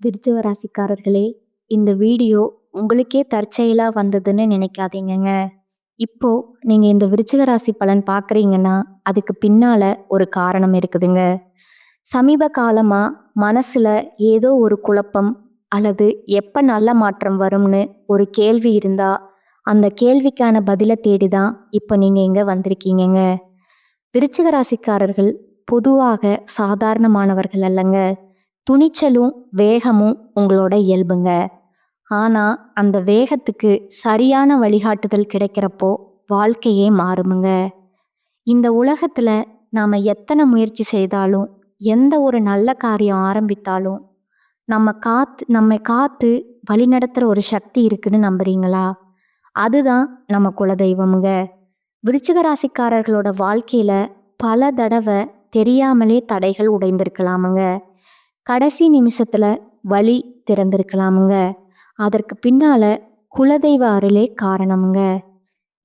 விருச்சிக ராசிக்காரர்களே, இந்த வீடியோ உங்களுக்கே தற்செயலா வந்ததுன்னு நினைக்காதீங்கங்க. இப்போ நீங்க இந்த விருச்சிக ராசி பலன் பார்க்குறீங்கன்னா, அதுக்கு பின்னால ஒரு காரணம் இருக்குதுங்க. சமீப காலமா மனசுல ஏதோ ஒரு குழப்பம் அல்லது எப்ப நல்ல மாற்றம் வரும்னு ஒரு கேள்வி இருந்தா, அந்த கேள்விக்கான பதில தேடி தான் இப்ப நீங்க இங்க வந்திருக்கீங்கங்க. விருச்சிக ராசிக்காரர்கள் பொதுவாக சாதாரணமானவர்கள் அல்லங்க. துணிச்சலும் வேகமும் உங்களோட இயல்புங்க. ஆனா அந்த வேகத்துக்கு சரியான வழிகாட்டுதல் கிடைக்கிறப்போ வாழ்க்கையே மாறுமுங்க. இந்த உலகத்துல நாம எத்தனை முயற்சி செய்தாலும், எந்த ஒரு நல்ல காரியம் ஆரம்பித்தாலும் நம்மை காத்து வழிநடத்துற ஒரு சக்தி இருக்குன்னு நம்புறீங்களா? அதுதான் நம்ம குலதெய்வமுங்க. விருச்சிக ராசிக்காரர்களோட வாழ்க்கையில பல தடவை தெரியாமலே தடைகள் உடைந்திருக்கலாமுங்க. கடைசி நிமிஷத்துல வழி திறந்திருக்கலாமுங்க. அதற்கு பின்னால குலதெய்வ அருளே காரணமுங்க.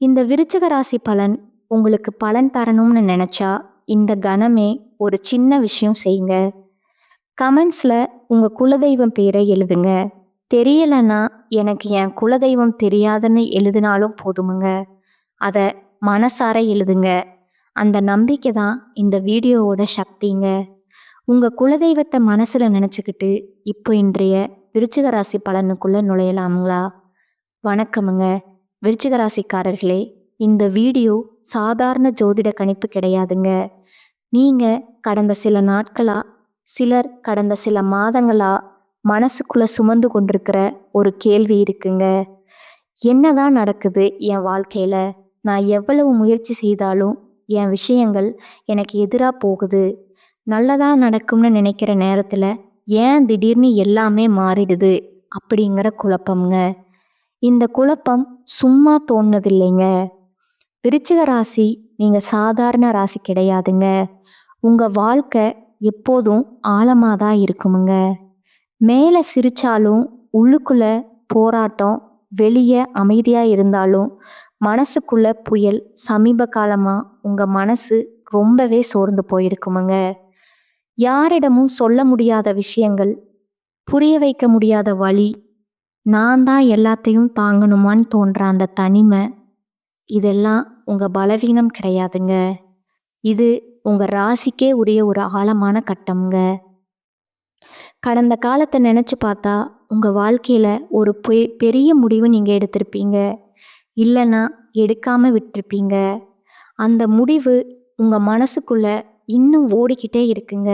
இந்த விருச்சிக ராசி பலன் உங்களுக்கு பலன் தரணும்னு நினைச்சா இந்த கணமே ஒரு சின்ன விஷயம் செய்யுங்க. கமெண்ட்ஸ்ல உங்க குலதெய்வம் பேரை எழுதுங்க. தெரியலன்னா எனக்கு என் குலதெய்வம் தெரியாதுன்னு எழுதினாலும் போதுமுங்க. அதை மனசார எழுதுங்க. அந்த நம்பிக்கை தான் இந்த வீடியோவோட சக்திங்க. உங்க குலதெய்வத்தை மனசுல நினைச்சுக்கிட்டு இப்போ இன்றைய விருச்சிக ராசி பலனுக்குள்ள நுழையலாமுங்களா? வணக்கமுங்க விருச்சிக ராசிக்காரர்களே. இந்த வீடியோ சாதாரண ஜோதிட கணிப்பு கிடையாதுங்க. நீங்க கடந்த சில நாட்களா, சிலர் கடந்த சில மாதங்களா மனசுக்குள்ள சுமந்து கொண்டிருக்கிற ஒரு கேள்வி இருக்குங்க. என்னதான் நடக்குது என் வாழ்க்கையில? நான் எவ்வளவு முயற்சி செய்தாலும் என் விஷயங்கள் எனக்கு எதிராக போகுது. நல்லதா நடக்கும்னு நினைக்கிற நேரத்துல ஏன் திடீர்னு எல்லாமே மாறிடுது அப்படிங்கிற குழப்பம்ங்க. இந்த குழப்பம் சும்மா தோணுனதில்லைங்க. விருச்சிக ராசி நீங்க சாதாரண ராசி கிடையாதுங்க. உங்க வாழ்க்கை எப்போதும் ஆழமாதான் இருக்குமுங்க. மேலே சிரிச்சாலும் உள்ளுக்குள்ள போராட்டம், வெளியே அமைதியா இருந்தாலும் மனசுக்குள்ள புயல். சமீப காலமா உங்க மனசு ரொம்பவே சோர்ந்து போயிருக்குமுங்க. யாரிடமும் சொல்ல முடியாத விஷயங்கள், புரிய வைக்க முடியாத வழி, நான் தான் எல்லாத்தையும் தாங்கணுமான்னு தோன்ற அந்த தனிமை, இதெல்லாம் உங்க பலவீனம் கிடையாதுங்க. இது உங்க ராசிக்கே உரிய ஒரு ஆழமான கட்டம்ங்க. கடந்த காலத்தை நினைச்சு பார்த்தா உங்க வாழ்க்கையில ஒரு பெரிய முடிவு நீங்க எடுத்திருப்பீங்க. இல்லைன்னா எடுக்காம விட்டுருப்பீங்க. அந்த முடிவு உங்க மனசுக்குள்ள இன்னும் ஓடிக்கிட்டே இருக்குங்க.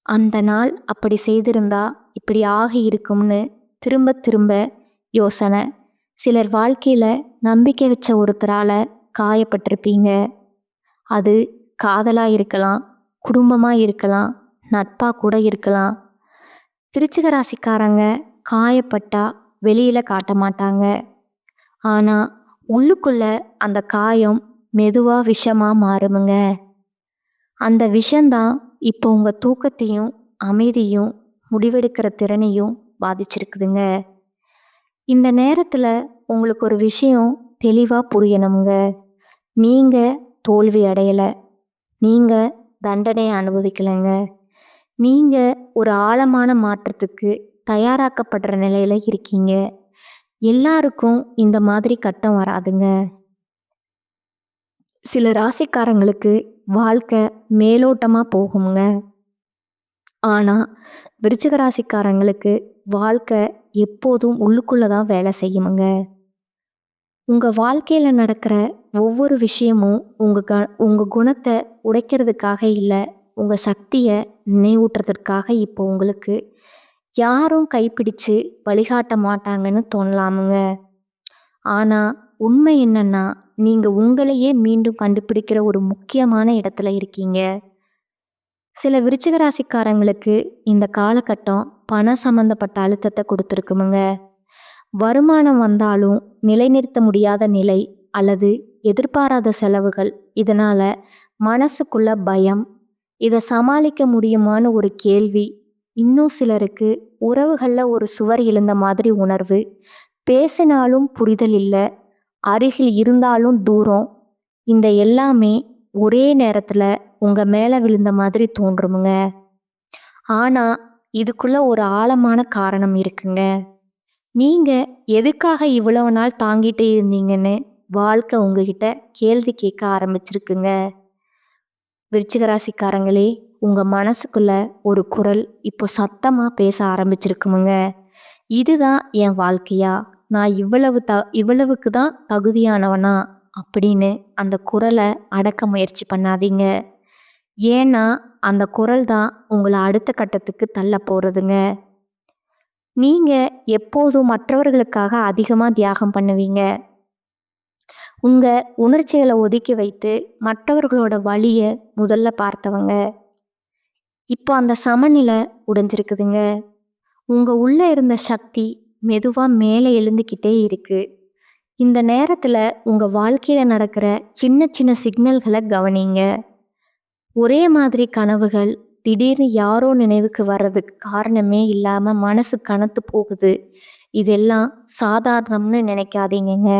அந்த நாள் அப்படி செய்திருந்தா இப்படி ஆகி இருக்கும்னு திரும்ப திரும்ப யோசனை. சிலர் வாழ்க்கையில நம்பிக்கை வச்ச ஒருத்தரால காயப்பட்டிருப்பீங்க. அது காதலா இருக்கலாம், குடும்பமா இருக்கலாம், நட்பா கூட இருக்கலாம். விருச்சிக ராசிக்காரங்க காயப்பட்டா வெளியில காட்ட மாட்டாங்க. ஆனா உள்ளுக்குள்ள அந்த காயம் மெதுவா விஷமா மாறுமுங்க. அந்த விஷம்தான் இப்போ உங்க தூக்கத்தையும் அமைதியும் முடிவெடுக்கிற திறனையும் பாதிச்சிருக்குதுங்க. இந்த நேரத்துல உங்களுக்கு ஒரு விஷயம் தெளிவா புரியணுங்க. நீங்க தோல்வி அடையல, நீங்க தண்டனையை அனுபவிக்கலைங்க. நீங்க ஒரு ஆழமான மாற்றத்துக்கு தயாராக்கப்படுற நிலையில இருக்கீங்க. எல்லாருக்கும் இந்த மாதிரி கட்டம் வராதுங்க. சில ராசிக்காரங்களுக்கு வாழ்க்கை மேலோட்டமா போகுங்க. ஆனா விருச்சிக ராசிக்காரங்களுக்கு வாழ்க்கை எப்போதும் உள்ளுக்குள்ளதான் வேலை செய்யுமுங்க. உங்க வாழ்க்கையில நடக்கிற ஒவ்வொரு விஷயமும் உங்க குணத்தை உடைக்கிறதுக்காக இல்லை, உங்க சக்தியை நினைவூட்டுறதுக்காக. இப்போ உங்களுக்கு யாரும் கைப்பிடிச்சு வழிகாட்ட மாட்டாங்கன்னு தோணலாமுங்க. ஆனா உண்மை என்னன்னா, நீங்க உங்களையே மீண்டும் கண்டுபிடிக்கிற ஒரு முக்கியமான இடத்துல இருக்கீங்க. சில விருச்சிக ராசிக்காரங்களுக்கு இந்த காலகட்டம் பணம் சம்பந்தப்பட்ட அழுத்தத்தை கொடுத்துருக்குமுங்க. வருமானம் வந்தாலும் நிலைநிறுத்த முடியாத நிலை அல்லது எதிர்பாராத செலவுகள். இதனால மனசுக்குள்ள பயம், இதை சமாளிக்க முடியுமான்னு ஒரு கேள்வி. இன்னும் சிலருக்கு உறவுகள்ல ஒரு சுவர் எழுந்த மாதிரி உணர்வு. பேசினாலும் புரிதல் இல்லை, அருகில் இருந்தாலும் தூரம். இந்த எல்லாமே ஒரே நேரத்துல உங்க மேல விழுந்த மாதிரி தோன்றுமுங்க. ஆனா இதுக்குள்ள ஒரு ஆழமான காரணம் இருக்குங்க. நீங்க எதுக்காக இவ்வளவு நாள் தாங்கிட்டு இருந்தீங்கன்னு வாழ்க்கை உங்ககிட்ட கேள்வி கேட்க ஆரம்பிச்சிருக்குங்க. விருச்சிக ராசிக்காரங்களே, உங்க மனசுக்குள்ள ஒரு குரல் இப்போ சத்தமா பேச ஆரம்பிச்சிருக்குமுங்க. இதுதான் என் வாழ்க்கையா? நான் இவ்வளவுக்கு தான் தகுதியானவனா? அப்படின்னு அந்த குரலை அடக்க முயற்சி பண்ணாதீங்க. ஏன்னா அந்த குரல் தான் உங்களை அடுத்த கட்டத்துக்கு தள்ள போறதுங்க. நீங்க எப்போதும் மற்றவர்களுக்காக அதிகமா தியாகம் பண்ணுவீங்க. உங்க உணர்ச்சிகளை ஒதுக்கி வைத்து மற்றவர்களோட வலிய முதல்ல பார்த்தவங்க. இப்போ அந்த சமநிலை உடைஞ்சிருக்குதுங்க. உங்க உள்ள இருந்த சக்தி மெதுவா மேலே எழுந்துக்கிட்டே இருக்கு. இந்த நேரத்துல உங்க வாழ்க்கையில நடக்கிற சின்ன சின்ன சிக்னல்களை கவனிங்க. ஒரே மாதிரி கனவுகள் திடீர்னு யாரோ நினைவுக்கு வர்றதுக்கு காரணமே இல்லாம மனசு கனத்து போகுது. இதெல்லாம் சாதாரணம்னு நினைக்காதீங்கங்க.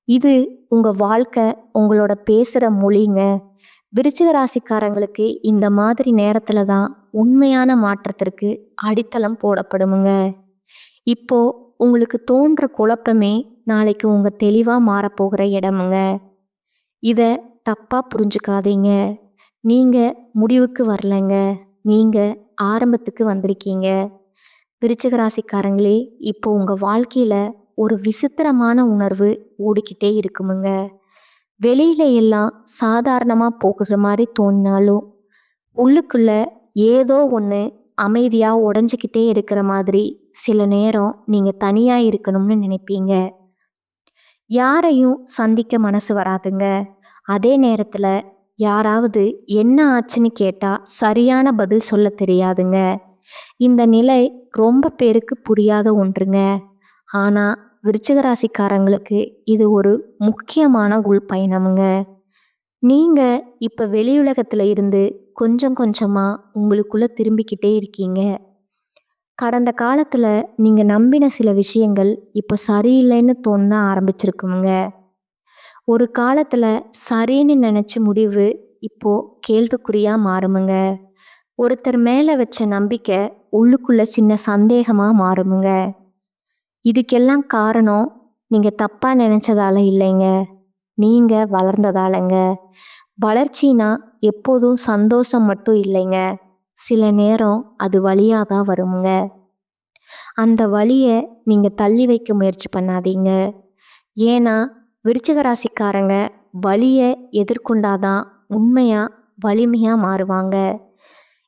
இது உங்க வாழ்க்கை உங்களோட பேசுற மொழிங்க. விருச்சிக ராசிக்காரங்களுக்கு இந்த மாதிரி நேரத்துல தான் உண்மையான மாற்றத்திற்கு அடித்தளம் போடப்படுமுங்க. இப்போ உங்களுக்கு தோன்ற குழப்பமே நாளைக்கு உங்க தெளிவா மாறப்போகிற இடமுங்க. இத தப்பா புரிஞ்சுக்காதீங்க. நீங்க முடிவுக்கு வரலங்க. நீங்க ஆரம்பத்துக்கு வந்திருக்கீங்க. விருச்சிக ராசிக்காரங்களே, இப்போ உங்க வாழ்க்கையில ஒரு விசித்திரமான உணர்வு ஓடிக்கிட்டே இருக்குமுங்க. வெளியில எல்லாம் சாதாரணமா போகுற மாதிரி தோணினாலும் உள்ளுக்குள்ள ஏதோ ஒன்று அமைதியா உடைஞ்சிக்கிட்டே இருக்கிற மாதிரி சில நேரம் நீங்க தனியா இருக்கணும்னு நினைப்பீங்க. யாரையும் சந்திக்க மனசு வராதுங்க. அதே நேரத்துல யாராவது என்ன ஆச்சுன்னு கேட்டா சரியான பதில் சொல்ல தெரியாதுங்க. இந்த நிலை ரொம்ப பேருக்கு புரியாத ஒன்றுங்க. ஆனா விருச்சிக ராசிக்காரங்களுக்கு இது ஒரு முக்கியமான உள்பயணமுங்க. நீங்க இப்ப வெளியுலகத்துல இருந்து கொஞ்சம் கொஞ்சமா உங்களுக்குள்ள திரும்பிக்கிட்டே இருக்கீங்க. கடந்த காலத்துல நீங்க நம்பின சில விஷயங்கள் இப்ப சரியில்லைன்னு தோண ஆரம்பிச்சிருக்குங்க. ஒரு காலத்துல சரின்னு நினைச்ச முடிவு இப்போ கேள்விக்குறியா மாறுமுங்க. ஒருத்தர் மேல வச்ச நம்பிக்கை உள்ளுக்குள்ள சின்ன சந்தேகமா மாறுமுங்க. இதுக்கெல்லாம் காரணம் நீங்க தப்பா நினைச்சதால இல்லைங்க. நீங்க வளர்ந்ததாலங்க. வளர்ச்சினா எப்போதும் சந்தோஷம் மட்டும் இல்லைங்க. சில நேரம் அது வலியாதான் வருமுங்க. அந்த வலிய நீங்க தள்ளி வைக்க முயற்சி பண்ணாதீங்க. ஏன்னா விருச்சிக ராசிக்காரங்க வலிய எதிர்கொண்டாதான் உண்மையா வலிமையா மாறுவாங்க.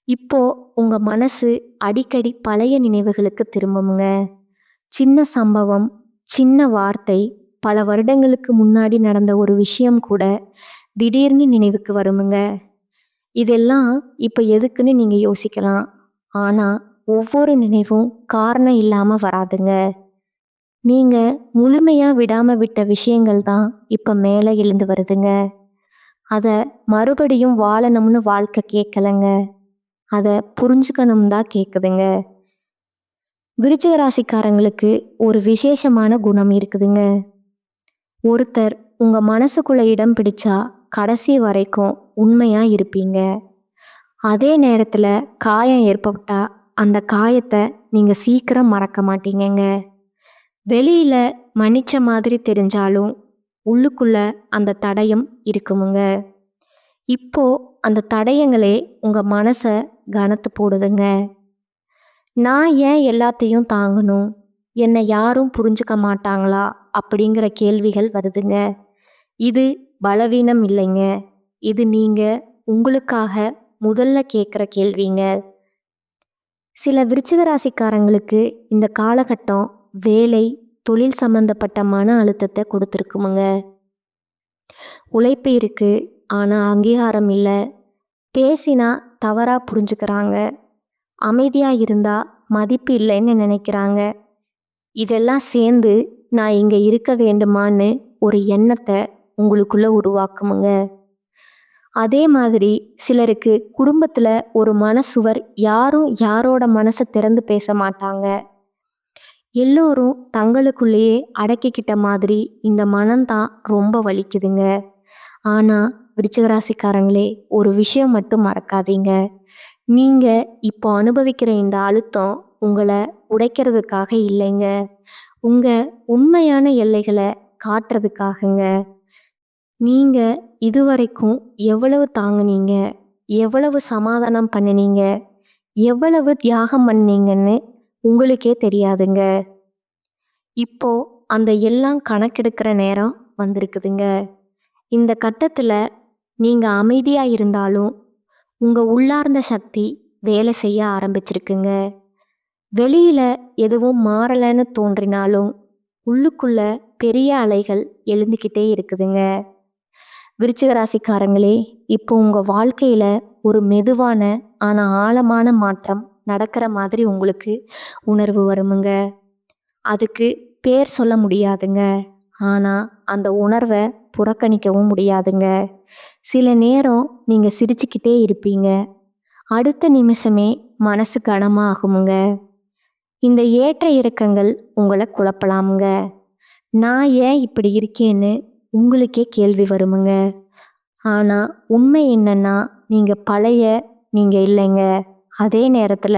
இப்போ உங்க மனசு அடிக்கடி பழைய நினைவுகளுக்கு திரும்புமுங்க. சின்ன சம்பவம், சின்ன வார்த்தை, பல வருடங்களுக்கு முன்னாடி நடந்த ஒரு விஷயம் கூட திடீர்னு நினைவுக்கு வருமுங்க. இதெல்லாம் இப்ப எதுக்குன்னு நீங்க யோசிக்கலாம். ஆனா ஒவ்வொரு நினைவும் காரணம் இல்லாம வராதுங்க. நீங்க முழுமையா விடாம விட்ட விஷயங்கள் தான் இப்ப மேலே எழுந்து வருதுங்க. அத மறுபடியும் வாழணும்னு வாழ்க்கை கேட்கலங்க. அத புரிஞ்சுக்கணும் தான் கேக்குதுங்க. விருச்சிக ராசிக்காரங்களுக்கு ஒரு விசேஷமான குணம் இருக்குதுங்க. ஒருத்தர் உங்க மனசுக்குள்ள இடம் பிடிச்சா கடைசி வரைக்கும் உண்மையா இருப்பீங்க. அதே நேரத்துல காயம் ஏற்பட்டா அந்த காயத்தை நீங்க சீக்கிரம் மறக்க மாட்டீங்கங்க. வெளியில மன்னிச்ச மாதிரி தெரிஞ்சாலும் உள்ளுக்குள்ள அந்த தடயம் இருக்குமுங்க. இப்போ அந்த தடயங்களே உங்க மனசை கனத்து போடுதுங்க. நான் ஏன் எல்லாத்தையும் தாங்கணும்? என்னை யாரும் புரிஞ்சுக்க மாட்டாங்களா? அப்படிங்கிற கேள்விகள் வருதுங்க. இது பலவீனம் இல்லைங்க. இது நீங்க உங்களுக்காக முதல்ல கேட்குற கேள்விங்க. சில விருச்சிக ராசிக்காரங்களுக்கு இந்த காலகட்டம் வேலை, தொழில் சம்பந்தப்பட்ட மன அழுத்தத்தை கொடுத்துருக்குமுங்க. உழைப்பு இருக்கு, ஆனா அங்கீகாரம் இல்லை. பேசினா தவறா புரிஞ்சுக்கிறாங்க. அமைதியா இருந்தா மதிப்பு இல்லைன்னு நினைக்கிறாங்க. இதெல்லாம் சேர்ந்து நான் இங்க இருக்க வேண்டுமான்னு ஒரு எண்ணத்தை உங்களுக்குள்ள உருவாக்குமுங்க. அதே மாதிரி சிலருக்கு குடும்பத்துல ஒரு மனசுவர், யாரும் யாரோட மனசை திறந்து பேச மாட்டாங்க. எல்லோரும் தங்களுக்குள்ளேயே அடக்கிக்கிட்ட மாதிரி இந்த மனம்தான் ரொம்ப வலிக்குதுங்க. ஆனா விருச்சிக ராசிக்காரங்களே, ஒரு விஷயம் மட்டும் மறக்காதீங்க. நீங்க இப்போ அனுபவிக்கிற இந்த அழுத்தம் உங்களை உடைக்கிறதுக்காக இல்லைங்க. உங்க உண்மையான எல்லைகளை காட்டுறதுக்காகங்க. நீங்க இதுவரைக்கும் எவ்வளவு தாங்குனீங்க, எவ்வளவு சமாதானம் பண்ணுனீங்க, எவ்வளவு தியாகம் பண்ணீங்கன்னு உங்களுக்கே தெரியாதுங்க. இப்போ அந்த எல்லாம் கணக்கெடுக்கிற நேரம் வந்திருக்குதுங்க. இந்த கட்டத்துல நீங்க அமைதியா இருந்தாலும் உங்க உள்ளார்ந்த சக்தி வேலை செய்ய ஆரம்பிச்சிருக்குங்க. வெளியில எதுவும் மாறலைன்னு தோன்றினாலும் உள்ளுக்குள்ள பெரிய அலைகள் எழுந்துக்கிட்டே இருக்குதுங்க. விருச்சிக ராசிக்காரங்களே, இப்போ உங்க வாழ்க்கையில ஒரு மெதுவான ஆனா ஆழமான மாற்றம் நடக்கிற மாதிரி உங்களுக்கு உணர்வு வருமுங்க. அதுக்கு பேர் சொல்ல முடியாதுங்க. ஆனா அந்த உணர்வை புறக்கணிக்கவும் முடியாதுங்க. சில நேரம் நீங்க சிரிச்சுக்கிட்டே இருப்பீங்க, அடுத்த நிமிஷமே மனசு கனமா ஆகுமுங்க. இந்த ஏற்ற இறக்கங்கள் உங்களை குழப்பலாமுங்க. நான் ஏன் இப்படி இருக்கேன்னு உங்களுக்கே கேள்வி வருமுங்க. ஆனா உண்மை என்னன்னா, நீங்க பழைய நீங்க இல்லைங்க. அதே நேரத்துல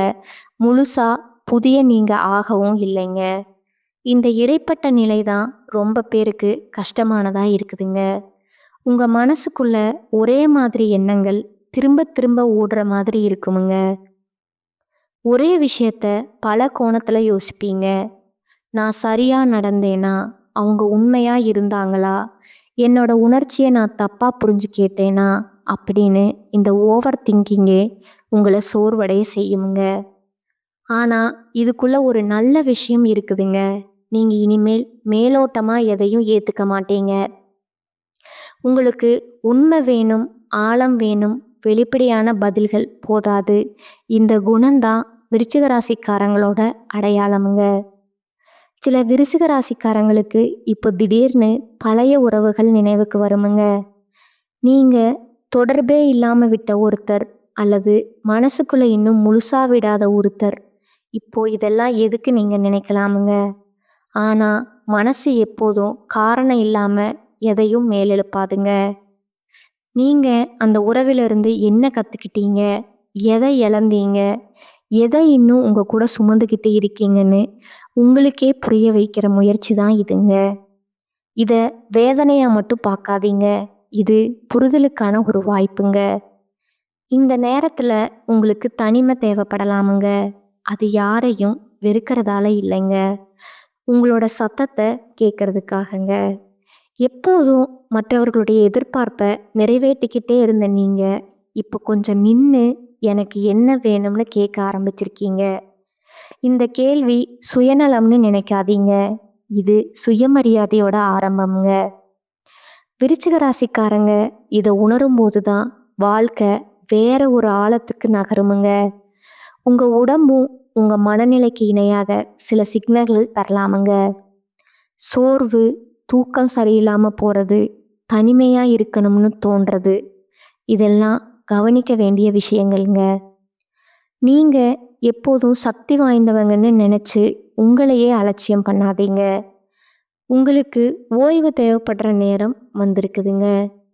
முழுசா புதிய நீங்க ஆகவும் இல்லைங்க. இந்த இடைப்பட்ட நிலை தான் ரொம்ப பேருக்கு கஷ்டமானதா இருக்குதுங்க. உங்க மனசுக்குள்ள ஒரே மாதிரி எண்ணங்கள் திரும்ப திரும்ப ஓடுற மாதிரி இருக்குமுங்க. ஒரே விஷயத்த பல கோணத்துல யோசிப்பீங்க. நான் சரியா நடந்தேனா, அவங்க உண்மையா இருந்தாங்களா, என்னோட உணர்ச்சியை நான் தப்பா புரிஞ்சு கேட்டேனா அப்படின்னு இந்த ஓவர் திங்கிங்கே உங்களை சோர்வடைய செய்யுங்க. ஆனா இதுக்குள்ள ஒரு நல்ல விஷயம் இருக்குதுங்க. நீங்க இனிமேல் மேலோட்டமா எதையும் ஏத்துக்க மாட்டீங்க. உங்களுக்கு உண்மை வேணும், ஆழம் வேணும், வெளிப்படையான பதில்கள் போதாது. இந்த குணம்தான் விருச்சிக ராசிக்காரங்களோட அடையாளமுங்க. சில விருச்சிக ராசிக்காரங்களுக்கு இப்போ திடீர்னு பழைய உறவுகள் நினைவுக்கு வருமுங்க. நீங்க தொடர்பே இல்லாம விட்ட ஒருத்தர் அல்லது மனசுக்குள்ள இன்னும் முழுசா விடாத ஒருத்தர், இப்போ இதெல்லாம் எதுக்கு நீங்க நினைக்கலாமுங்க. ஆனா மனசு எப்போதும் காரணம் இல்லாம எதையும் மேலெழுப்பாதுங்க. நீங்க அந்த உறவிலிருந்து என்ன கத்துக்கிட்டீங்க, எதை இழந்தீங்க, எதை இன்னும் உங்க கூட சுமந்துக்கிட்டு இருக்கீங்கன்னு உங்களுக்கே புரிய வைக்கிற முயற்சி தான் இதுங்க. இத வேதனையா மட்டும் பார்க்காதீங்க. இது புரிதலுக்கான ஒரு வாய்ப்புங்க. இந்த நேரத்துல உங்களுக்கு தனிமை தேவைப்படலாமுங்க. அது யாரையும் வெறுக்கிறதால இல்லைங்க, உங்களோட சத்தத்தை கேட்கறதுக்காகங்க. எப்போதும் மற்றவர்களுடைய எதிர்பார்ப்பை நிறைவேற்றிக்கிட்டே இருந்த நீங்க இப்போ கொஞ்சம் நின்று எனக்கு என்ன வேணும்னு கேட்க ஆரம்பிச்சிருக்கீங்க. இந்த கேள்வி சுயநலம்னு நினைக்காதீங்க, இது சுயமரியாதையோட ஆரம்பம்ங்க. விருச்சிக ராசிக்காரங்க இதை உணரும் போதுதான் வாழ்க்கை வேற ஒரு ஆழத்துக்கு நகருமுங்க. உங்க உடம்பும் உங்க மனநிலைக்கு இணையாக சில சிக்னல்கள் தரலாமுங்க. சோர்வு, தூக்கம் சரியில்லாம போறது, தனிமையா இருக்கணும்னு தோன்றது, இதெல்லாம் கவனிக்க வேண்டிய விஷயங்கள்ங்க. நீங்க எப்போதும் சக்தி வாய்ந்தவங்கன்னு நினைச்சு உங்களையே அலட்சியம் பண்ணாதீங்க. உங்களுக்கு ஓய்வு தேவைப்படுற நேரம் வந்திருக்குதுங்க.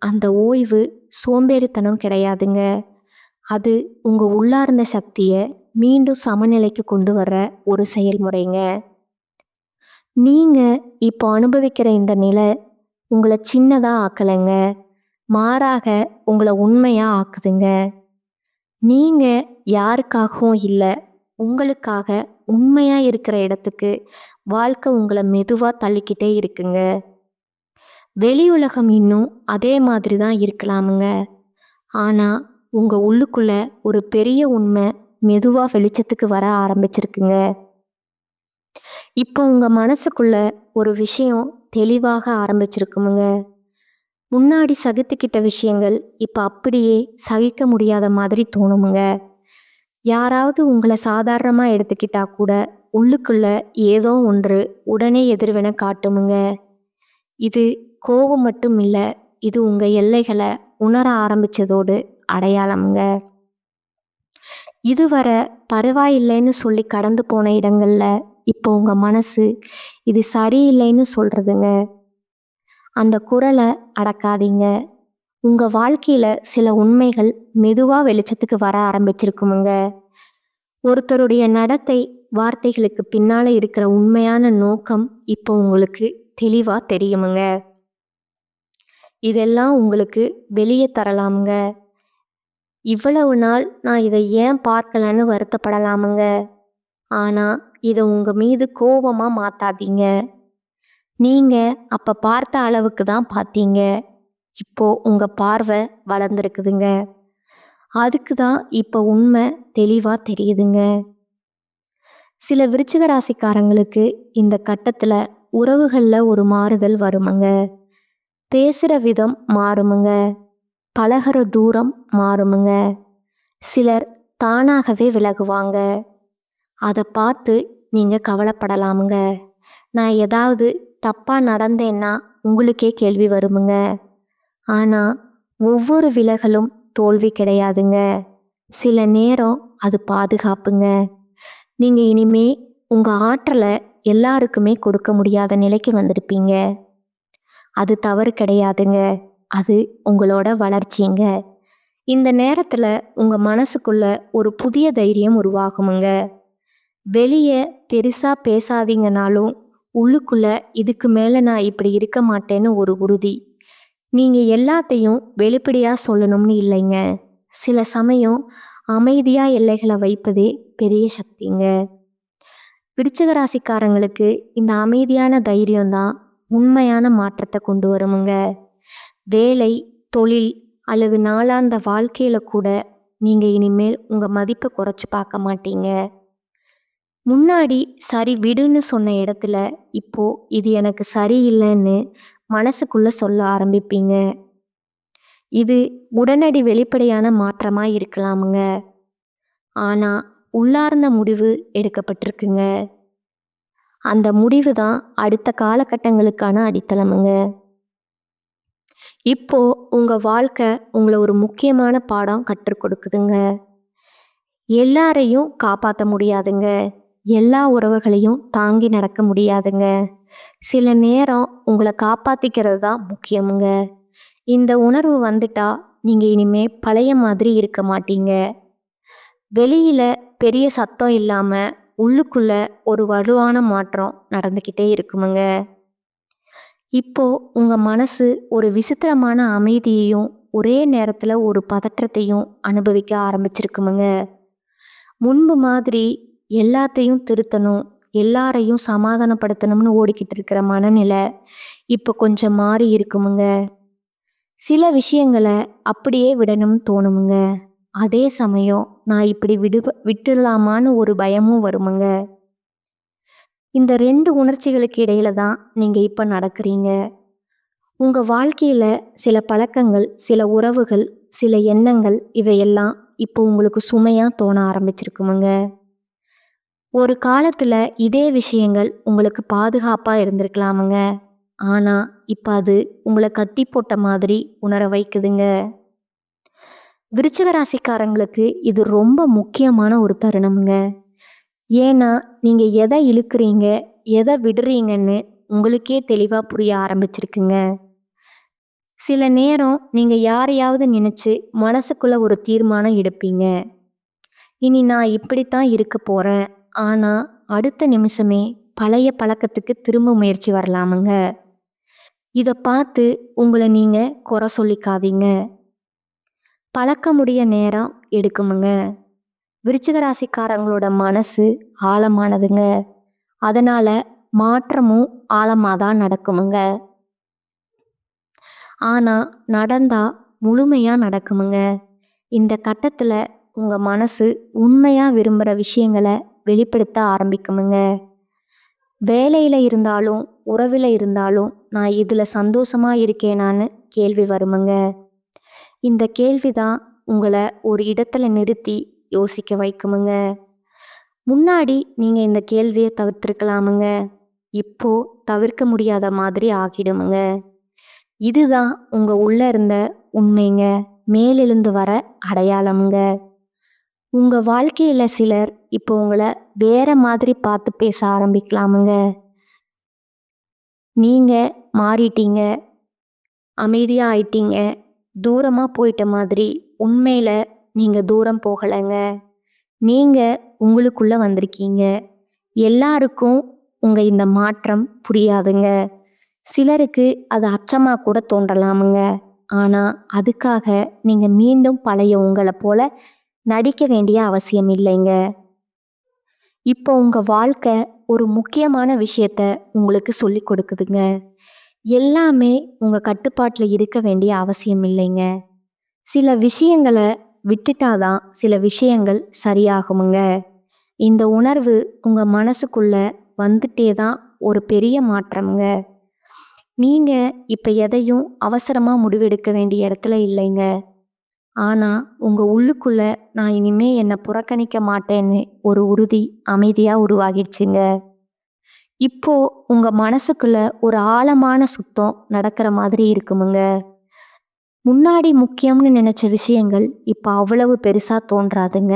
அந்த ஓய்வு சோம்பேறித்தனம் கிடையாதுங்க. அது உங்க உள்ளார்ந்த சக்தியை மீண்டும் சமநிலைக்கு கொண்டு வர்ற ஒரு செயல்முறைங்க. நீங்க இப்போ அனுபவிக்கிற இந்த நிலை உங்களை சின்னதா ஆக்கலைங்க, மாறாக உங்களை உண்மையா ஆக்குதுங்க. நீங்க யாருக்காகவும் இல்லை, உங்களுக்காக உண்மையா இருக்கிற இடத்துக்கு வாழ்க்கை உங்களை மெதுவா தள்ளிக்கிட்டே இருக்குங்க. வெளி உலகம் இன்னும் அதே மாதிரி தான் இருக்கலாமுங்க. ஆனா உங்க உள்ளுக்குள்ள ஒரு பெரிய உண்மை மெதுவா வெளிச்சத்துக்கு வர ஆரம்பிச்சிருக்குங்க. இப்போ உங்க மனசுக்குள்ள ஒரு விஷயம் தெளிவாக ஆரம்பிச்சிருக்குமுங்க. முன்னாடி சகித்துக்கிட்ட விஷயங்கள் இப்போ அப்படியே சகிக்க முடியாத மாதிரி தோணுமுங்க. யாராவது உங்களை சாதாரணமாக எடுத்துக்கிட்டா கூட உள்ளுக்குள்ள ஏதோ ஒன்று உடனே எதிர்வினை காட்டுமுங்க. இது கோபம் மட்டும் இல்லை, இது உங்க எல்லைகளை உணர ஆரம்பிச்சதோடு அடையாளமுங்க. இதுவரை பரவாயில்லைன்னு சொல்லி கடந்து போன இடங்கள்ல இப்போ உங்க மனசு இது சரியில்லைன்னு சொல்றதுங்க. அந்த குரலை அடக்காதீங்க. உங்க வாழ்க்கையில சில உண்மைகள் மெதுவா வெளிச்சத்துக்கு வர ஆரம்பிச்சிருக்குமுங்க. ஒருத்தருடைய நடத்தை, வார்த்தைகளுக்கு பின்னால இருக்கிற உண்மையான நோக்கம் இப்போ உங்களுக்கு தெளிவா தெரியுமுங்க. இதெல்லாம் உங்களுக்கு வெளியே தரலாமுங்க. இவ்வளவு நாள் நான் இதை ஏன் பார்க்கலன்னு வருத்தப்படலாமுங்க. ஆனா இதை உங்க மீது கோபமா மாத்தாதீங்க. நீங்க அப்ப பார்த்த அளவுக்கு தான் பார்த்தீங்க. இப்போ உங்க பார்வை வளர்ந்துருக்குதுங்க. அதுக்கு தான் இப்போ உண்மை தெளிவா தெரியுதுங்க. சில விருச்சிக ராசிக்காரங்களுக்கு இந்த கட்டத்துல உறவுகள்ல ஒரு மாறுதல் வருமுங்க. பேசுற விதம் மாறுமுங்க. பழகுற தூரம் மாறுமுங்க. சிலர் தானாகவே விலகுவாங்க. அதை பார்த்து நீங்க கவலைப்படலாமுங்க. நான் ஏதாவது தப்பா நடந்தேன்னா உங்களுக்கே கேள்வி வருமுங்க. ஆனா ஒவ்வொரு விலகலும் தோல்வி கிடையாதுங்க. சில நேரம் அது பாதுகாப்புங்க. நீங்க இனிமே உங்க ஆற்றலை எல்லாருக்குமே கொடுக்க முடியாத நிலைக்கு வந்திருப்பீங்க. அது தவறு கிடையாதுங்க. அது உங்களோட வளர்ச்சிங்க. இந்த நேரத்துல உங்க மனசுக்குள்ள ஒரு புதிய தைரியம் உருவாகுமுங்க. வெளியே பெருசா பேசாதீங்கனாலும் உள்ளுக்குள்ள இதுக்கு மேல நான் இப்படி இருக்க மாட்டேன்னு ஒரு உறுதி. நீங்க எல்லாத்தையும் வெளிப்படையா சொல்லணும்னு இல்லைங்க. சில சமயம் அமைதியா எல்லைகளை வைப்பதே பெரிய சக்திங்க. விருச்சிக ராசிக்காரங்களுக்கு இந்த அமைதியான தைரியம் தான் உண்மையான மாற்றத்தை கொண்டு வருமுங்க. வேலை, தொழில் அல்லது நாளாந்த வாழ்க்கையில கூட நீங்க இனிமேல் உங்க மதிப்பை குறைச்சு பார்க்க மாட்டீங்க. முன்னாடி சரி விடுன்னு சொன்ன இடத்துல இப்போ இது எனக்கு சரியில்லைன்னு மனசுக்குள்ள சொல்ல ஆரம்பிப்பீங்க. இது உடனடி வெளிப்படையான மாற்றமா இருக்கலாமுங்க. ஆனா உள்ளார்ந்த முடிவு எடுக்கப்பட்டிருக்குங்க. அந்த முடிவு தான் அடுத்த காலகட்டங்களுக்கான அடித்தளமுங்க. இப்போ உங்க வாழ்க்கை உங்களை ஒரு முக்கியமான பாடம் கற்றுக் கொடுக்குதுங்க. எல்லாரையும் காப்பாற்ற முடியாதுங்க. எல்லா உறவுகளையும் தாங்கி நடக்க முடியாதுங்க. சில நேரம் உங்களை காப்பாத்திக்கிறது தான் முக்கியமுங்க. இந்த உணர்வு வந்துட்டா நீங்க இனிமே பழைய மாதிரி இருக்க மாட்டீங்க. வெளியில பெரிய சத்தம் இல்லாம உள்ளுக்குள்ள ஒரு வலுவான மாற்றம் நடந்துக்கிட்டே இருக்குமுங்க. இப்போ உங்க மனசு ஒரு விசித்திரமான அமைதியையும் ஒரே நேரத்துல ஒரு பதற்றத்தையும் அனுபவிக்க ஆரம்பிச்சிருக்குமுங்க. முன்பு மாதிரி எல்லாத்தையும் திருத்தணும், எல்லாரையும் சமாதானப்படுத்தணும்னு ஓடிக்கிட்டு இருக்கிற மனநிலை இப்போ கொஞ்சம் மாறி இருக்குமுங்க. சில விஷயங்களை அப்படியே விடணும்னு தோணுமுங்க. அதே சமயம் நான் இப்படி விட்டுடலாமான்னு ஒரு பயமும் வருமுங்க. இந்த 2 உணர்ச்சிகளுக்கு இடையில தான் நீங்க இப்ப நடக்கிறீங்க. உங்க வாழ்க்கையில சில பழக்கங்கள், சில உறவுகள், சில எண்ணங்கள் இவையெல்லாம் இப்போ உங்களுக்கு சுமையா தோண ஆரம்பிச்சிருக்குமுங்க. ஒரு காலத்துல இதே விஷயங்கள் உங்களுக்கு பாதுகாப்பா இருந்திருக்கலாமுங்க. ஆனா இப்ப அது உங்களை கட்டி போட்ட மாதிரி உணர வைக்குதுங்க. விருச்சிக ராசிக்காரங்களுக்கு இது ரொம்ப முக்கியமான ஒரு தருணம்ங்க. ஏன்னா நீங்க எதை இழுக்கிறீங்க, எதை விடுறீங்கன்னு உங்களுக்கே தெளிவா புரிய ஆரம்பிச்சிருக்குங்க. சில நேரம் நீங்க யாரையாவது நினைச்சு மனசுக்குள்ள ஒரு தீர்மானம் எடுப்பீங்க. இனி நான் இப்படித்தான் இருக்க போறேன். ஆனா அடுத்த நிமிஷமே பழைய பழக்கத்துக்கு திரும்ப முயற்சி வரலாமுங்க. இதை பார்த்து உங்களை நீங்க குறை சொல்லிக்காதீங்க. பழக்கமுடைய நேரம் எடுக்குமுங்க. விருச்சிக ராசிக்காரங்களோட மனசு ஆழமானதுங்க. அதனால மாற்றமும் ஆழமாதான் நடக்குமுங்க. ஆனா நடந்தா முழுமையா நடக்குமுங்க. இந்த கட்டத்துல உங்க மனசு உண்மையா விரும்புற விஷயங்களை வெளிப்படுத்த ஆரம்பிக்குமுங்க. வேலையில இருந்தாலும் உறவில் இருந்தாலும் நான் இதுல சந்தோஷமா இருக்கேனான்னு கேள்வி வருமுங்க. இந்த கேள்விதான் உங்களை ஒரு இடத்துல நிறுத்தி யோசிக்க வைக்குமுங்க. முன்னாடி நீங்க இந்த கேள்வியை தவிர்த்திருக்கலாமுங்க. இப்போ தவிர்க்க முடியாத மாதிரி ஆகிடுமுங்க. இதுதான் உங்க உள்ள இருந்த உண்மைங்க, மேலெழுந்து வர அடையாளமுங்க. உங்க வாழ்க்கையில சிலர் இப்போ உங்களை வேற மாதிரி பார்த்து பேச ஆரம்பிக்கலாமுங்க. நீங்க மாறிட்டீங்க, அமைதியா ஆயிட்டீங்க, தூரமா போயிட்ட மாதிரி உண்மையில நீங்க தூரம் போகலைங்க. நீங்க உங்களுக்குள்ள வந்திருக்கீங்க. எல்லாருக்கும் உங்க இந்த மாற்றம் புரியாதுங்க. சிலருக்கு அது அச்சமா கூட தோன்றலாமுங்க. ஆனா அதுக்காக நீங்க மீண்டும் பழைய உங்கள போல நடிக்க வேண்டிய அவசியம் இல்லைங்க. இப்போ உங்க வாழ்க்கை ஒரு முக்கியமான விஷயத்த உங்களுக்கு சொல்லிக் கொடுக்குதுங்க. எல்லாமே உங்க கட்டுப்பாட்டுல இருக்க வேண்டிய அவசியம் இல்லைங்க. சில விஷயங்கள விட்டுட்டாதான் சில விஷயங்கள் சரியாகுமுங்க. இந்த உணர்வு உங்க மனசுக்குள்ள வந்துட்டே தான் ஒரு பெரிய மாற்றம்ங்க. நீங்க இப்ப எதையும் அவசரமா முடிவெடுக்க வேண்டிய இடத்துல இல்லைங்க. ஆனா உங்க உள்ளுக்குள்ள நான் இனிமே என்னை புறக்கணிக்க மாட்டேன்னு ஒரு உறுதி அமைதியா உருவாகிடுச்சுங்க. இப்போ உங்க மனசுக்குள்ள ஒரு ஆழமான சுத்தம் நடக்கிற மாதிரி இருக்குமுங்க. முன்னாடி முக்கியம்னு நினைச்ச விஷயங்கள் இப்ப அவ்வளவு பெருசா தோன்றாதுங்க.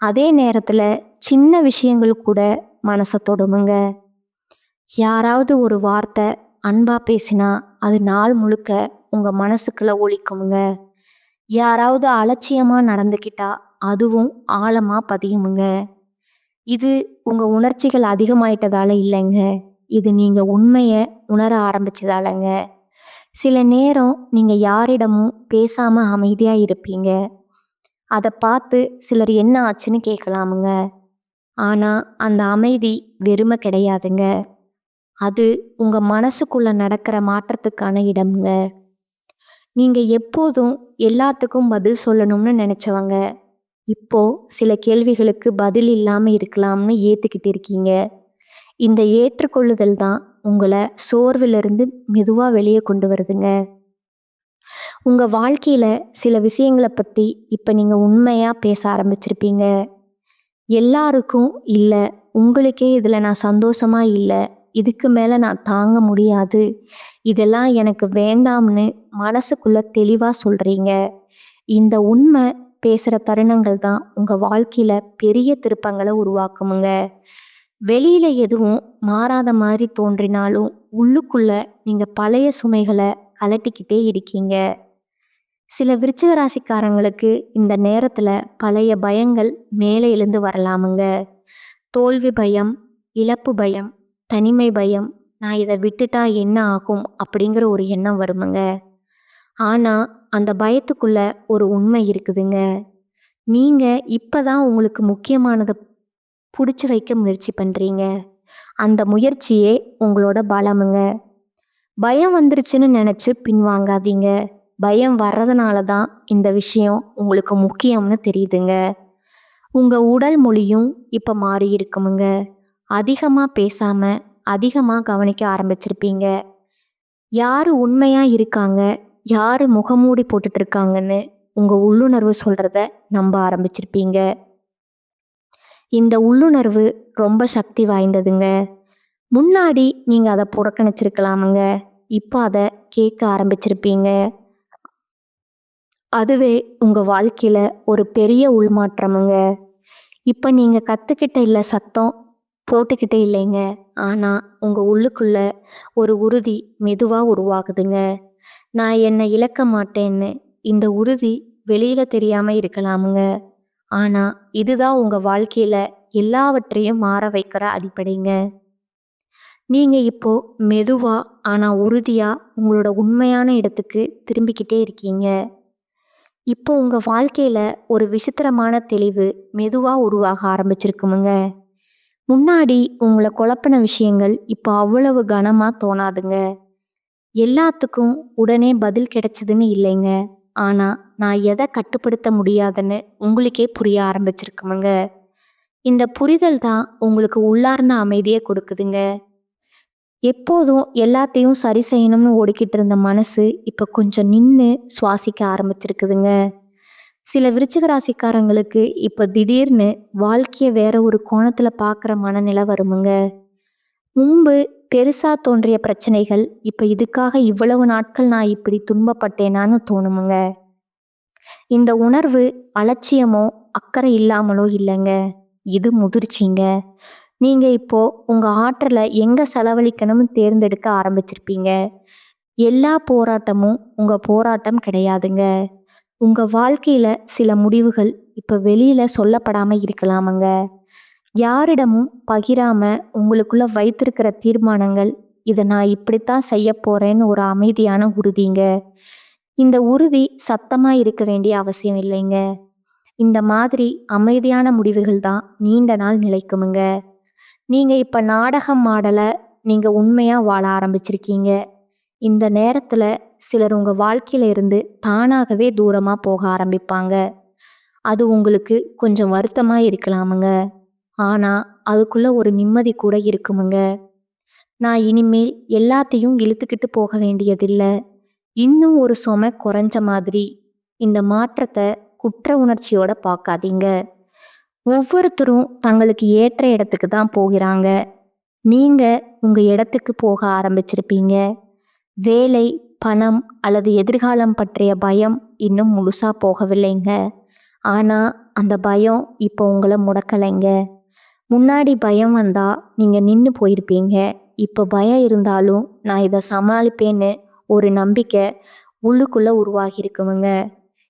அதே நேரத்துல சின்ன விஷயங்கள் கூட மனசை தொடுமுங்க. யாராவது ஒரு வார்த்தை அன்பா பேசினா அது நாள் முழுக்க உங்க மனசுக்குள்ள ஒலிக்குமுங்க. யாராவது அலட்சியமா நடந்துக்கிட்டா அதுவும் ஆழமா பதியுமுங்க. இது உங்க உணர்ச்சிகள் அதிகமாயிட்டதால இல்லைங்க. இது நீங்க உண்மைய உணர ஆரம்பிச்சதாலங்க. சில நேரம் நீங்க யாரிடமும் பேசாம அமைதியா இருப்பீங்க. அதை பார்த்து சிலர் என்ன ஆச்சுன்னு கேட்கலாமுங்க. ஆனா அந்த அமைதி வெறுமை கிடையாதுங்க. அது உங்க மனசுக்குள்ள நடக்கிற மாற்றத்துக்கான இடம்ங்க. நீங்க எப்போதும் எல்லாத்துக்கும் பதில் சொல்லணும்னு நினைச்சவங்க இப்போ சில கேள்விகளுக்கு பதில் இல்லாம இருக்கலாம்னு ஏத்துக்கிட்டு இருக்கீங்க. இந்த ஏற்றுக்கொள்ளுதல் தான் உங்களை சோர்விலிருந்து மெதுவா வெளியே கொண்டு வருதுங்க. உங்க வாழ்க்கையில சில விஷயங்களை பத்தி இப்ப நீங்க உண்மையா பேச ஆரம்பிச்சிருப்பீங்க. எல்லாருக்கும் இல்ல, உங்களுக்கே இதுல நான் சந்தோஷமா இல்ல, இதுக்கு மேல நான் தாங்க முடியாது, இதெல்லாம் எனக்கு வேண்டாம்னு மனசுக்குள்ள தெளிவா சொல்றீங்க. இந்த உண்மை பேசுற தருணங்கள் தான் உங்க வாழ்க்கையில பெரிய திருப்பங்களை உருவாக்குமுங்க. வெளியில எதுவும் மாறாத மாதிரி தோன்றினாலும் உள்ளுக்குள்ள நீங்க பழைய சுமைகளை கலட்டிக்கிட்டே இருக்கீங்க. சில விருச்சிக ராசிக்காரங்களுக்கு இந்த நேரத்துல பழைய பயங்கள் மேலே எழுந்து வரலாமுங்க. தோல்வி பயம், இழப்பு பயம், தனிமை பயம், நான் இதை விட்டுட்டா என்ன ஆகும் அப்படிங்கிற ஒரு எண்ணம் வருமுங்க. ஆனா அந்த பயத்துக்குள்ள ஒரு உண்மை இருக்குதுங்க. நீங்க இப்பதான் உங்களுக்கு முக்கியமானதை பிடிச்சி வைக்க முயற்சி பண்றீங்க. அந்த முயற்சியே உங்களோட பலமுங்க. பயம் வந்துருச்சுன்னு நினைச்சு பின்வாங்காதீங்க. பயம் வர்றதுனால தான் இந்த விஷயம் உங்களுக்கு முக்கியம்னு தெரியுதுங்க. உங்க உடல் மொழியும் இப்ப மாறி இருக்குமுங்க. அதிகமா பேசாம அதிகமா கவனிக்க ஆரம்பிச்சிருப்பீங்க. யாரு உண்மையா இருக்காங்க, யாரு முகமூடி போட்டுட்டு இருக்காங்கன்னு உங்க உள்ளுணர்வு சொல்றத நம்ப ஆரம்பிச்சிருப்பீங்க. இந்த உள்ளுணர்வு ரொம்ப சக்தி வாய்ந்ததுங்க. முன்னாடி நீங்க அதை புறக்கணிச்சிருக்கலாமுங்க. இப்போ அதை கேட்க ஆரம்பிச்சிருப்பீங்க. அதுவே உங்க வாழ்க்கையில ஒரு பெரிய உள்மாற்றமுங்க. இப்போ நீங்க கத்துக்கிட்ட இல்ல சத்தம் போட்டுக்கிட்டே இல்லைங்க. ஆனா உங்க உள்ளுக்குள்ள ஒரு உறுதி மெதுவா உருவாகுதுங்க. நான் என்னை இழக்க மாட்டேன்னு. இந்த உறுதி வெளியில தெரியாம இருக்கலாமுங்க. ஆனா இதுதான் உங்க வாழ்க்கையில எல்லாவற்றையும் மாற வைக்கிற அடிப்படைங்க. நீங்க இப்போ மெதுவா ஆனா உறுதியா உங்களோட உண்மையான இடத்துக்கு திரும்பிக்கிட்டே இருக்கீங்க. இப்போ உங்க வாழ்க்கையில ஒரு விசித்திரமான தெளிவு மெதுவா உருவாக ஆரம்பிச்சிருக்குமுங்க. முன்னாடி உங்களை குழப்பின விஷயங்கள் இப்போ அவ்வளவு கனமா தோணாதுங்க. எல்லாத்துக்கும் உடனே பதில் கிடைச்சதுன்னு இல்லைங்க. ஆனா நான் எதை கட்டுப்படுத்த முடியாதுன்னு உங்களுக்கே புரிய ஆரம்பிச்சிருக்குமுங்க. இந்த புரிதல் தான் உங்களுக்கு உள்ளார்ந்த அமைதியை கொடுக்குதுங்க. எப்போதும் எல்லாத்தையும் சரி செய்யணும்னு ஓடிக்கிட்டு இருந்த மனசு இப்போ கொஞ்சம் நின்று சுவாசிக்க ஆரம்பிச்சிருக்குதுங்க. சில விருச்சிக ராசிக்காரங்களுக்கு இப்போ திடீர்னு வாழ்க்கையை வேற ஒரு கோணத்துல பார்க்குற மனநிலை வருமுங்க. முன்பு பெருசா தோன்றிய பிரச்சனைகள் இப்போ இதுக்காக இவ்வளவு நாட்கள் நான் இப்படி துன்பப்பட்டேனான்னு தோணுமுங்க. இந்த உணர்வு அலட்சியமோ அக்கறை இல்லாமலோ இல்லைங்க. இது முதிர்ச்சிங்க. நீங்க இப்போ உங்க ஆற்றலை எங்க செலவழிக்கணும்னு தேர்ந்தெடுக்க ஆரம்பிச்சிருப்பீங்க. எல்லா போராட்டமும் உங்க போராட்டம் கிடையாதுங்க. உங்க வாழ்க்கையில சில முடிவுகள் இப்ப வெளியில சொல்லப்படாம இருக்கலாமுங்க. யாரிடமும் பகிராம உங்களுக்குள்ள வைத்திருக்கிற தீர்மானங்கள், இத நான் இப்படித்தான் செய்யப் போறேன்னு ஒரு அமைதியான உறுதிங்க. இந்த உறுதி சத்தமா இருக்க வேண்டிய அவசியம் இல்லைங்க. இந்த மாதிரி அமைதியான முடிவுகள் தான் நீண்ட நாள் நிலைக்குமுங்க. நீங்க இப்ப நாடகம் ஆடல, நீங்க உண்மையா வாழ ஆரம்பிச்சிருக்கீங்க. இந்த நேரத்துல சிலர் உங்க வாழ்க்கையில இருந்து தானாகவே தூரமா போக ஆரம்பிப்பாங்க. அது உங்களுக்கு கொஞ்சம் வருத்தமா இருக்கலாமுங்க. ஆனா அதுக்குள்ள ஒரு நிம்மதி கூட இருக்குமுங்க. நான் இனிமேல் எல்லாத்தையும் இழுத்துக்கிட்டு போக வேண்டியதில்ல. இன்னும் ஒரு சுமை குறைஞ்ச மாதிரி. இந்த மாற்றத்தை குற்ற உணர்ச்சியோட பார்க்காதீங்க. ஒவ்வொருத்தரும் தங்களுக்கு ஏற்ற இடத்துக்கு தான் போகிறாங்க. நீங்க உங்க இடத்துக்கு போக ஆரம்பிச்சிருப்பீங்க. வேலை, பணம் அல்லது எதிர்காலம் பற்றிய பயம் இன்னும் முழுசா போகவில்லைங்க. ஆனா அந்த பயம் இப்போ உங்களை முடக்கலைங்க. முன்னாடி பயம் வந்தா நீங்க நின்று போயிருப்பீங்க. இப்போ பயம் இருந்தாலும் நான் இதை சமாளிப்பேன்னு ஒரு நம்பிக்கை உள்ளுக்குள்ள உருவாகி இருக்குமுங்க.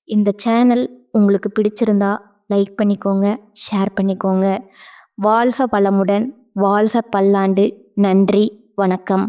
இந்த சேனல் உங்களுக்கு பிடிச்சிருந்தா லைக் பண்ணிக்கோங்க, ஷேர் பண்ணிக்கோங்க. வாழ்க வளமுடன், வாழ்க பல்லாண்டு. நன்றி, வணக்கம்.